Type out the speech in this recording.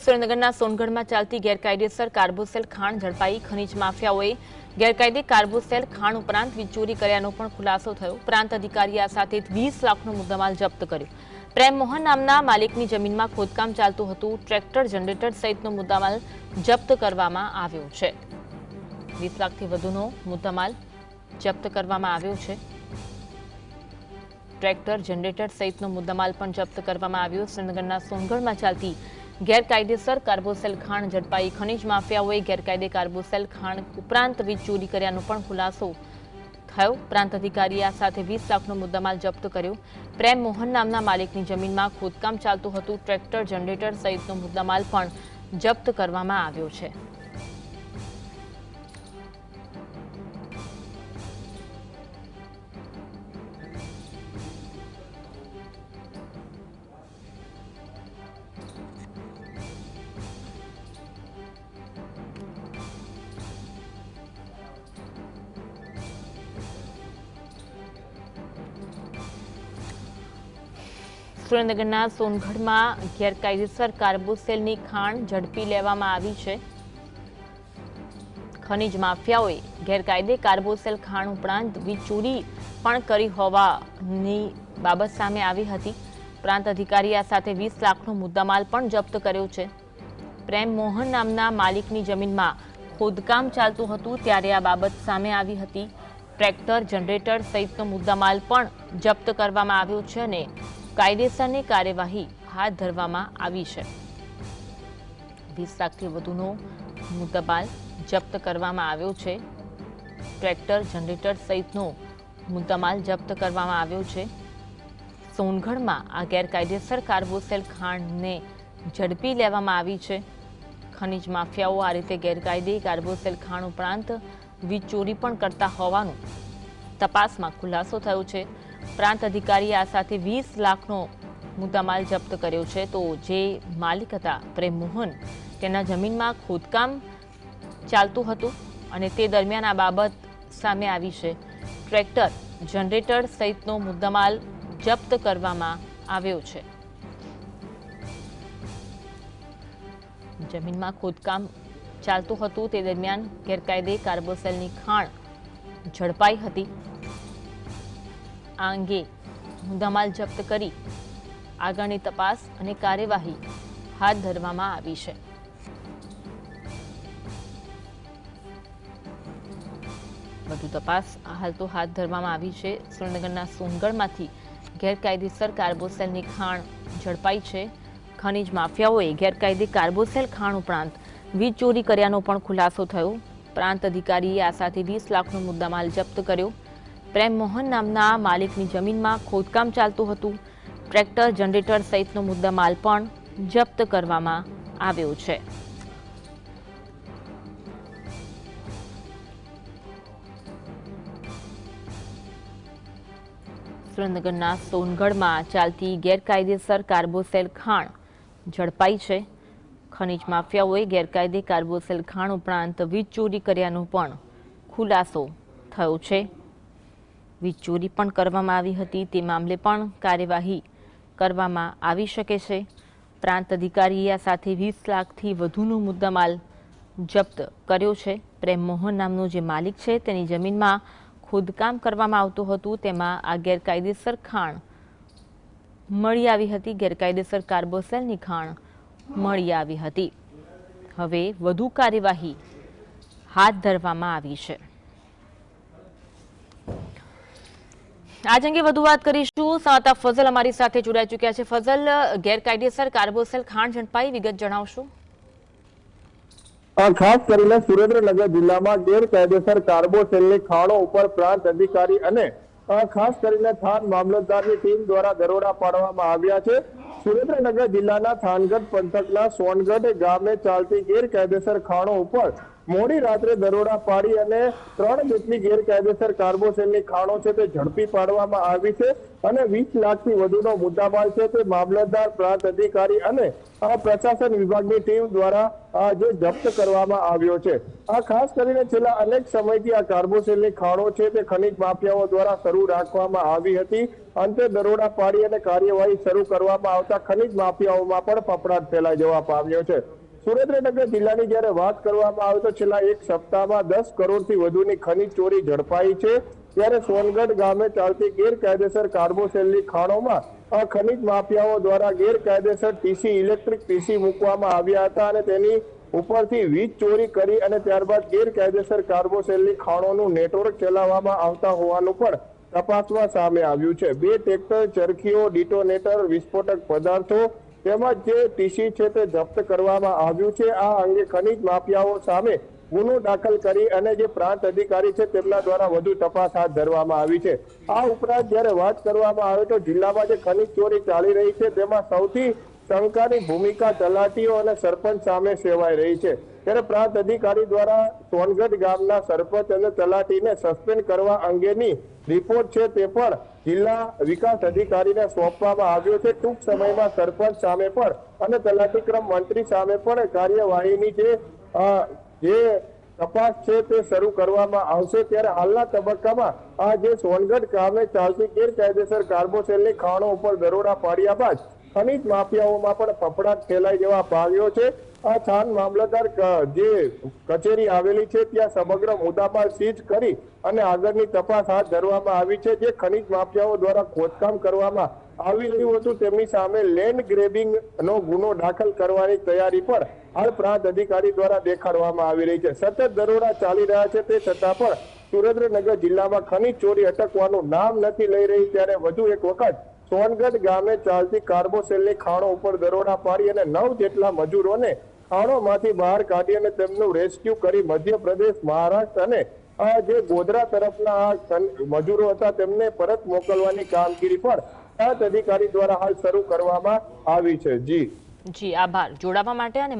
સુરેન્દ્રનગરના સોનગઢમાં ચાલતી ગેરકાયદેસર કાર્બોસેલ ખાણ ઝડપાઈ। ખનીજ માફિયાઓએ ગેરકાયદે કાર્બોસેલ ખાણ ઉપરાંત વીજ ચોરી કર્યાનો પણ ખુલાસો થયો। પ્રાંત અધિકારીએ આ સાથે 20 લાખનો મુદ્દામાલ જપ્ત કર્યો। પ્રેમ મોહન નામના માલિકની જમીનમાં ખોદકામ ચાલતું હતું। ટ્રેક્ટર, જનરેટર સહિતનો મુદ્દામાલ જપ્ત કરવામાં આવ્યો છે। 20 લાખથી વધુનો મુદ્દામાલ જપ્ત કરવામાં આવ્યો છે। ટ્રેક્ટર, જનરેટર સહિતનો મુદ્દામાલ પણ જપ્ત કરવામાં આવ્યો। સુરેન્દ્રનગરના સોનગઢમાં ચાલતી ગેરકાયદેસર કાર્બોસેલ ખાણ ઝડપાઈ। ખનીજ માફિયાઓએ ગેરકાયદે કાર્બોસેલ ખાણ ઉપરાંત વીજ ચોરી કર્યાનો પણ ખુલાસો થયો। પ્રાંત અધિકારીએ આ સાથે 20 લાખનો મુદ્દામાલ જપ્ત કર્યો। પ્રેમ મોહન નામના માલિકની જમીનમાં ખોદકામ ચાલતું હતું। ટ્રેક્ટર, જનરેટર સહિતનો મુદ્દામાલ પણ જપ્ત કરવામાં આવ્યો છે। સુરેન્દ્રનગરના સોનગઢમાં ગેરકાયદેસર કાર્બોસેલની ખાણ ઝડપી લેવામાં આવી છે। ખનીજ માફિયાઓએ ગેરકાયદે કાર્બોસેલ ખાણ ઉપરાંત વીજ ચોરી પણ કરી હોવાની બાબત સામે આવી હતી। પ્રાંત અધિકારીએ આ સાથે 20 લાખનો મુદ્દામાલ પણ જપ્ત કર્યો છે। પ્રેમ મોહન નામના માલિકની જમીનમાં ખોદકામ ચાલતું હતું ત્યારે આ બાબત સામે આવી હતી। ટ્રેક્ટર, જનરેટર સહિતનો મુદ્દામાલ પણ જપ્ત કરવામાં આવ્યો છે અને કાયદેસરની કાર્યવાહી હાથ ધરવામાં આવી છે। 20 લાખથી વધુનો મુદ્દામાલ જપ્ત કરવામાં આવ્યો છે। ટ્રેક્ટર, જનરેટર સહિતનો મુદ્દામાલ જપ્ત કરવામાં આવ્યો છે। સોનગઢમાં આ ગેરકાયદેસર કાર્બોસેલ ખાણને ઝડપી લેવામાં આવી છે। ખનીજ માફિયાઓ આ રીતે ગેરકાયદે કાર્બોસેલ ખાણ ઉપરાંત વીજ ચોરી પણ કરતા હોવાનું તપાસમાં ખુલાસો થયો છે। પ્રાંત અધિકારીએ આ સાથે 20 લાખનો મુદ્દામાલ જપ્ત કર્યો છે। તો જે માલિક હતા પ્રેમ મોહન, તેના જમીનમાં ખોદકામ ચાલતું હતું અને તે દરમિયાન આ બાબત સામે આવી છે। ટ્રેક્ટર, જનરેટર સહિતનો મુદ્દામાલ જપ્ત કરવામાં આવ્યો છે। જમીનમાં ખોદકામ ચાલતું હતું તે દરમિયાન ગેરકાયદે કાર્બોસેલની ખાણ ઝડપાઈ હતી। આ અંગે મુદ્દામાલ જપ્ત કરી આગળની તપાસ અને કાર્યવાહી હાથ ધરવામાં આવી છે। વધુ તપાસ હાલ તો હાથ ધરવામાં આવી છે। સુરેન્દ્રનગરના સોનગઢમાંથી ગેરકાયદેસર કાર્બોસેલની ખાણ ઝડપાઈ છે। ખનીજ માફિયાઓએ ગેરકાયદે કાર્બોસેલ ખાણ ઉપરાંત વીજ ચોરી કર્યાનો પણ ખુલાસો થયો। પ્રાંત અધિકારીએ આ સાથે 20 લાખનો મુદ્દામાલ જપ્ત કર્યો। પ્રેમ મોહન નામના માલિકની જમીનમાં ખોદકામ ચાલતું હતું। ટ્રેક્ટર, જનરેટર સહિતનો મુદ્દામાલ પણ જપ્ત કરવામાં આવ્યો છે। સુરેન્દ્રનગરના સોનગઢમાં ચાલતી ગેરકાયદેસર કાર્બોસેલ ખાણ ઝડપાઈ છે। ખનીજ માફિયાઓએ ગેરકાયદે કાર્બોસેલ ખાણ ઉપરાંત વીજ ચોરી કર્યાનો પણ ખુલાસો થયો છે। વીજ ચોરી પણ કરવામાં આવી હતી, તે મામલે પણ કાર્યવાહી કરવામાં આવી શકે છે। પ્રાંત અધિકારીએ આ સાથે 20 લાખથી વધુનો મુદ્દામાલ જપ્ત કર્યો છે। પ્રેમ મોહન નામનો જે માલિક છે તેની જમીનમાં ખોદકામ કરવામાં આવતું હતું, તેમાં આ ગેરકાયદેસર ખાણ મળી આવી હતી। ગેરકાયદેસર કાર્બોસેલની ખાણ મળી આવી હતી। હવે વધુ કાર્યવાહી હાથ ધરવામાં આવી છે। આજ અંગે વધુ વાત કરીશું। સંવાદદાતા ફઝલ અમારી સાથે જોડાઈ ચૂક્યા છે। ફઝલ, ગેરકાયદેસર કાર્બોસેલ ખાણ ઝડપાઈ, વિગત જણાવશો? ખાસ કરીને સુરેન્દ્રનગર જિલ્લામાં ગેરકાયદેસર કાર્બોસેલની ખાણો ઉપર પ્રાંત અધિકારી અને ખાસ કરીને થાન મામલતદારની ટીમ દ્વારા દરોડા પાડવામાં આવ્યા છે। સુરેન્દ્રનગર જિલ્લાના થાનગઢ પંથકના સોનગઢ ગામે ચાલતી ગેરકાયદેસર ખાણો ઉપર મોડી રાત્રે દરોડા પાડી અને 3 જેટલી ગેરકાયદેસર કાર્બોસેલની ખાણો છે તે ઝડપી પાડવામાં આવી છે અને 20 લાખથી વધુનો મુદ્દામાલ છે તે મામલતદાર, પ્રાંત અધિકારી અને પ્રશાસન વિભાગની ટીમ દ્વારા જે જપ્ત કરવામાં આવ્યો છે। આ ખાસ કરીને છેલ્લા અનેક સમયથી આ કાર્બોસેલની ખાણો છે તે ખનીજ માફિયાઓ દ્વારા શરૂ રાખવામાં આવી હતી। અંતે દરોડા પાડી અને કાર્યવાહી શરૂ કરવામાં આવતા ખનીજ માફિયાઓમાં પણ ફફડાટ ફેલાઈ જવા પામ્યો છે। સુરેન્દ્રનગર જિલ્લાની જ્યારે વાત કરવામાં આવે તો છેલ્લા એક સપ્તાહમાં 10 કરોડથી વધુની ખનીજ ચોરી ઝડપાઈ છે। ત્યારે સોનગઢ ગામે ચાલતી ગેરકાયદેસર કાર્બોસેલની ખાણોમાં ખનીજ માફિયાઓ દ્વારા ગેરકાયદેસર ટીસી, ઇલેક્ટ્રિક ટીસી મૂકવામાં આવ્યા હતા અને તેની ઉપરથી વીજ ચોરી કરી અને ત્યારબાદ ગેરકાયદેસર કાર્બોસેલની ખાણોનું નેટવર્ક ચલાવવામાં આવતા હોવાનું પણ તપાસમાં સામે આવ્યું છે। 2 ટ્રેક્ટર, ચરખીઓ, ડિટોનેટર, વિસ્ફોટક પદાર્થો તેમજ જે ટીસી છે તે જપ્ત કરવામાં આવ્યું છે। આ અંગે ખનીજ માફિયાઓ સામે ગુનો દાખલ કરી અને જે પ્રાંત અધિકારી છે તેમના દ્વારા વધુ તપાસ હાથ ધરવામાં આવી છે। આ ઉપરાંત જ્યારે વાત કરવામાં આવે તો જિલ્લામાં જે ખનીજ ચોરી ચાલી રહી છે તેમાં સૌથી શંકાની ભૂમિકા તલાટીઓ અને સરપંચ સામે સેવાઈ રહી છે। ત્યારે પ્રાંત અધિકારી દ્વારા સોનગઢ ગામના સરપંચ અને તલાટીને સસ્પેન્ડ કરવા અંગેની રિપોર્ટ છે તે પણ જિલ્લા વિકાસ અધિકારીને સોંપવામાં આવ્યો છે। ટૂંક સમયમાં સરપંચ સામે પણ અને તલાટીક્રમ મંત્રી સામે પણ કાર્યવાહીની જે તપાસ છે તે શરૂ કરવામાં આવશે। ત્યારે હાલના તબક્કામાં આ જે સોનગઢ ગામે ચાલતી ગેરકાયદેસર કાર્બોસેલની ખાણો ઉપર દરોડા પાડ્યા બાદ ખનીજ માફિયાઓમાં પણ ફફડાટ ફેલાઈ જવા પામ્યો છે। આ થાન મામલતદાર જે કચેરી આવેલી છે ત્યાં સમગ્ર મુદ્દામાલ સીઝ કરી અને આગળની તપાસ હાથ ધરવામાં આવી છે। જે ખનીજ માફિયાઓ દ્વારા ખોદકામ કરવામાં આવી રહ્યું હતું તેમની સામે લેન્ડ ગ્રેબિંગ નો ગુનો દાખલ કરવાની તૈયારી પણ હાલ પ્રાંત અધિકારી દ્વારા દેખાડવામાં આવી રહી છે। સતત દરોડા ચાલી રહ્યા છે તે છતાં પણ સુરેન્દ્રનગર જિલ્લામાં ખનીજ ચોરી અટકવાનું નામ નથી લઈ રહી। ત્યારે વધુ એક વખત સોનગઢ ગામે ચાલતી કાર્બોસેલની ખાણો ઉપર દરોડા પાડી અને 9 જેટલા મજૂરોને ખાણોમાંથી બહાર કાઢી અને તેમનું રેસ્ક્યુ કરી મધ્યપ્રદેશ, મહારાષ્ટ્ર અને જે ગોધરા તરફના મજૂરો હતા તેમને પરત મોકલવાની કામગીરી પણ પ્રાંત અધિકારી દ્વારા હાલ શરૂ કરવામાં આવી છે। જી આભાર જોડાવા માટે અને